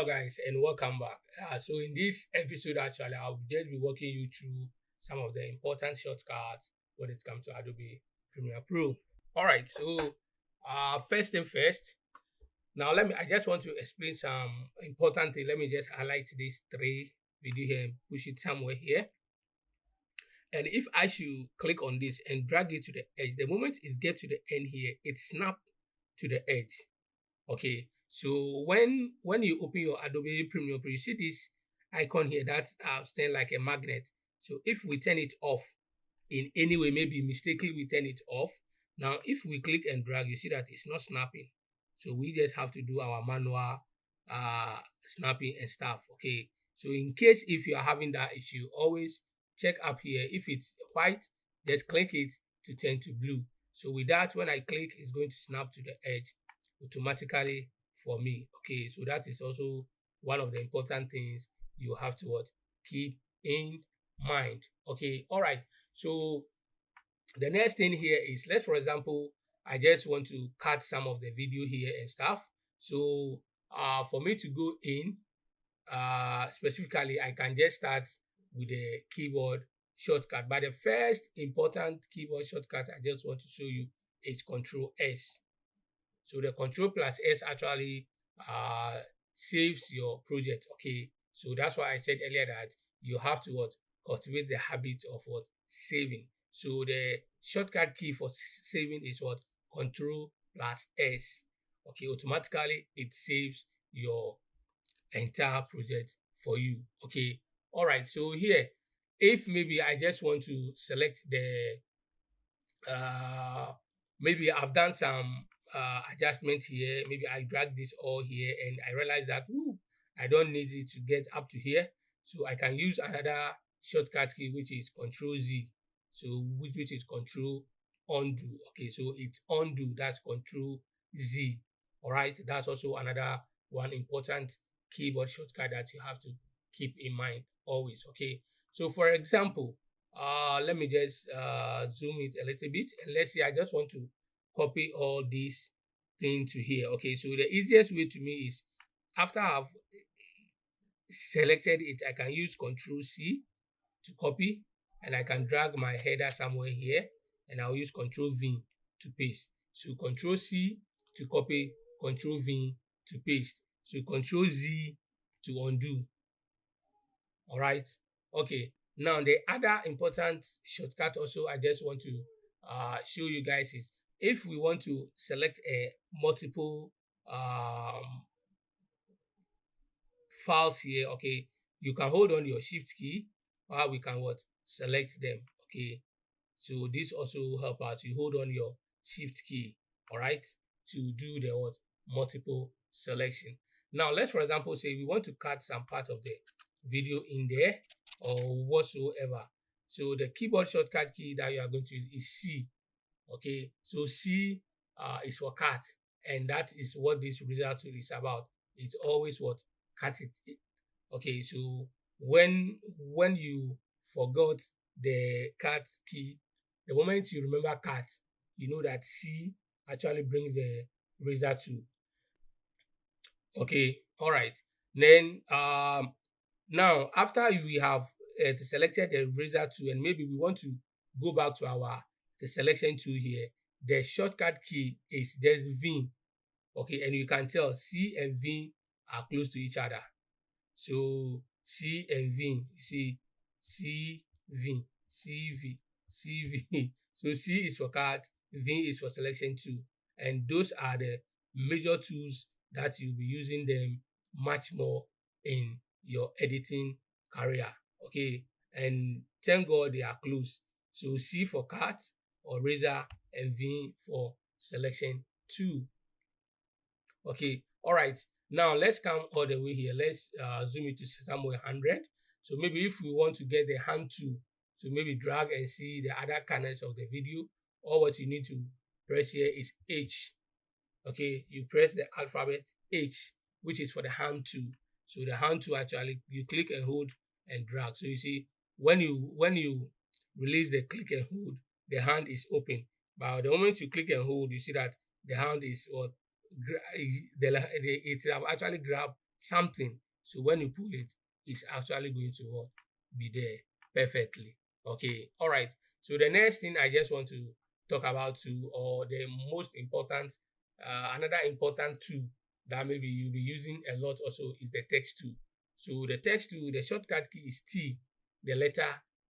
Hello guys and welcome back. So in this episode actually I'll just be walking you through some of the important shortcuts when it comes to Adobe Premiere Pro. Alright, so first thing first, now I just want to explain some important thing. Let me just highlight these three video here and push it somewhere here. And if I should click on this and drag it to the edge, the moment it gets to the end here, it snaps to the edge. Okay, so when you open your Adobe Premiere Pro, you see this icon here that stands like a magnet. So if we turn it off in any way, maybe mistakenly we turn it off. Now, if we click and drag, you see that it's not snapping. So we just have to do our manual snapping and stuff. Okay, so in case if you are having that issue, always check up here. If it's white, just click it to turn to blue. So with that, when I click, it's going to snap to the edge automatically for me. Okay, so that is also one of the important things you have to keep in mind. Okay, all right, so the next thing here is, let's for example, I just want to cut some of the video here and stuff. So for me to go in specifically, I can just start with the keyboard shortcut, but the first important keyboard shortcut I just want to show you is Control S. So the Control plus S actually saves your project. Okay, so that's why I said earlier that you have to cultivate the habit of saving. So the shortcut key for saving is Control plus S. Okay, automatically it saves your entire project for you. Okay, all right, so here, if maybe I just want to select the maybe I've done some adjustment here, maybe I drag this all here and I realize that I don't need it to get up to here, so I can use another shortcut key, which is Control Z. So which is Control Undo. Okay, so it's undo, that's Control Z. All right, that's also another one important keyboard shortcut that you have to keep in mind always. Okay, so for example, let me just zoom it a little bit, and let's see, I just want to copy all these things to here. Okay, so the easiest way to me is, after I've selected it, I can use Control C to copy, and I can drag my header somewhere here, and I'll use Control V to paste. So Control C to copy, Control V to paste, so Control Z to undo. All right, okay, now the other important shortcut also I just want to show you guys is, if we want to select a multiple files here, okay, you can hold on your shift key while we can select them. Okay, so this also help us. You hold on your shift key, all right, to do the multiple selection. Now let's for example say we want to cut some part of the video in there or whatsoever. So the keyboard shortcut key that you are going to use is C. Okay, so C is for cut, and that is what this result tool is about. It's always cut it. Okay, so when you forgot the cut key, the moment you remember cut, you know that C actually brings the result tool. Okay, all right, then now after we have selected the razor tool, and maybe we want to go back to our selection tool here, the shortcut key is just V. Okay, and you can tell C and V are close to each other. So C and V, you see, C, V, C, V, C, V. So C is for cut, V is for selection tool, and those are the major tools that you'll be using them much more in your editing career. Okay, and thank God they are close. So C for cut or razor, and V for selection tool. Okay, all right, now let's come all the way here. Let's zoom it to somewhere 100. So maybe if we want to get the hand tool to maybe drag and see the other corners of the video, all what you need to press here is H. Okay, you press the alphabet H, which is for the hand tool. So the hand tool actually, you click and hold and drag. So you see, when you release the click and hold, the hand is open. But the moment you click and hold, you see that the hand is it actually grabbed something. So when you pull it, it's actually going to what? Be there perfectly. Okay, all right. So the next thing I just want to talk about too, or the most important, another important tool that maybe you'll be using a lot also is the text tool. So the text tool, the shortcut key is T, the letter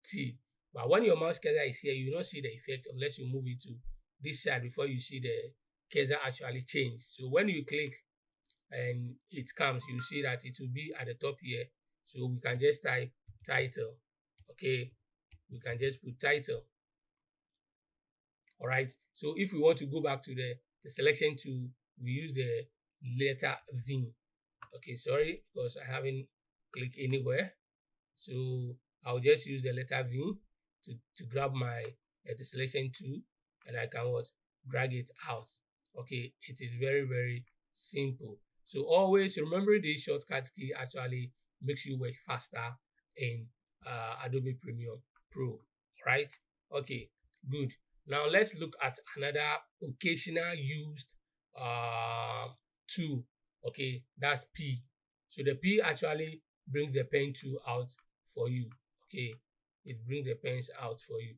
T. But when your mouse cursor is here, you will not see the effect unless you move it to this side before you see the cursor actually change. So when you click and it comes, you see that it will be at the top here. So we can just type title. Okay, we can just put title. All right. So if we want to go back to the selection tool, we use the letter V. Okay, sorry, because I haven't clicked anywhere. So I'll just use the letter V to grab my the selection tool, and I can what? Drag it out. Okay, it is very, very simple. So always remember this shortcut key actually makes you work faster in Adobe Premiere Pro, right? Okay, good. Now let's look at another occasional used tool. Okay, that's P. So the P actually brings the pen tool out for you. Okay, it brings the pens out for you.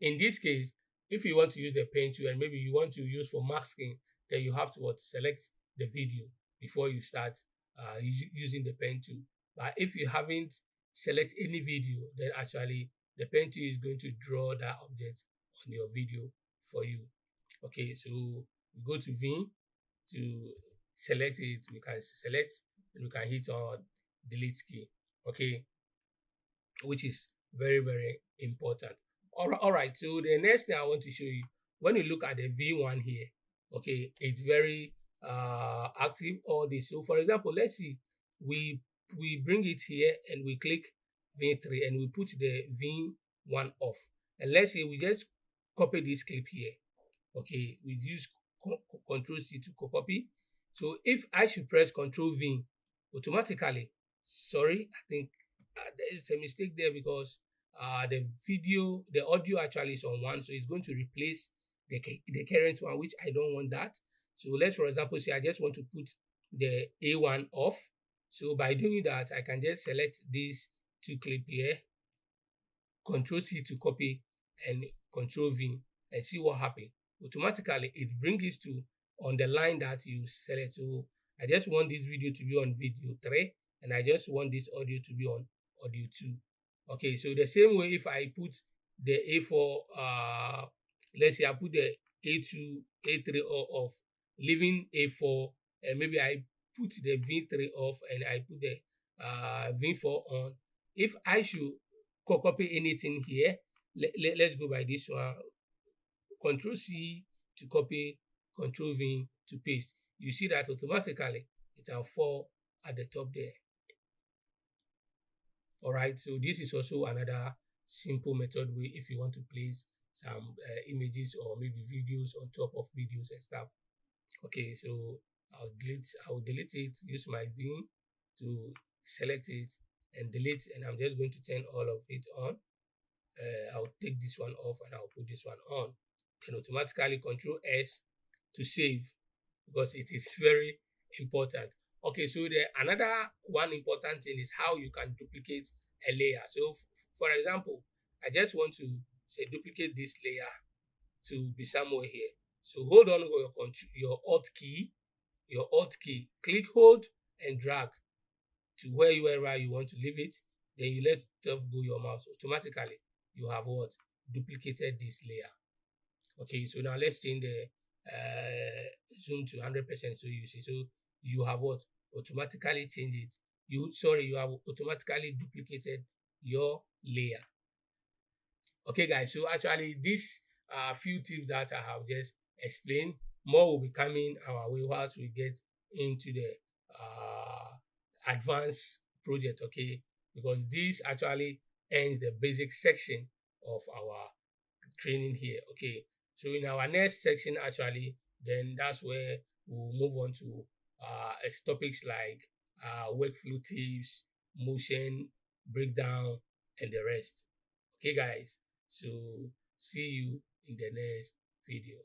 In this case, if you want to use the pen tool and maybe you want to use for masking, then you have to what? Select the video before you start using the pen tool. But if you haven't select any video, then actually the pen tool is going to draw that object on your video for you. Okay, so we go to V to select it. We can select and we can hit on delete key. Okay, which is very, very important. All right. So the next thing I want to show you, when you look at the V1 here, okay, it's very active all this. So for example, let's see, we bring it here and we click V3 and we put the V1 off. And let's say we just copy this clip here. Okay, we use Control C to copy. So if I should press Control V, automatically, sorry, I think there is a mistake there because the audio actually is on one, so it's going to replace the current one, which I don't want that. So let's, for example, say I just want to put the A1 off. So by doing that, I can just select these two clips here, Control C to copy and Control V, and see what happens. Automatically, it brings it to on the line that you select. So I just want this video to be on video 3, and I just want this audio to be on audio 2. Okay, so the same way if I put the A4, let's say I put the A2, A3 off, leaving A4, and maybe I put the V3 off and I put the V4 on. If I should copy anything here, let's go by this one. Control C to copy, Control V to paste. You see that automatically it will fall at the top there. All right, so this is also another simple method way if you want to place some images or maybe videos on top of videos and stuff. Okay, so I'll delete it, use my V to select it and delete, and I'm just going to turn all of it on. I'll take this one off and I'll put this one on. And automatically Control S to save, because it is very important. Okay, so another one important thing is how you can duplicate a layer. So for example, I just want to say duplicate this layer to be somewhere here. So hold on with your Alt key, click, hold, and drag to wherever you want to leave it. Then you let stuff go your mouse. Automatically, you have what? Duplicated this layer. Okay, so now let's change the zoom to 100% so you see. So you have what? Automatically change it. You have automatically duplicated your layer. Okay, guys, so actually these are few tips that I have just explained. More will be coming our way once we get into the advanced project, okay, because this actually ends the basic section of our training here. Okay, so in our next section actually, then that's where we'll move on to topics like workflow tips, motion breakdown, and the rest. Okay, guys, so see you in the next video.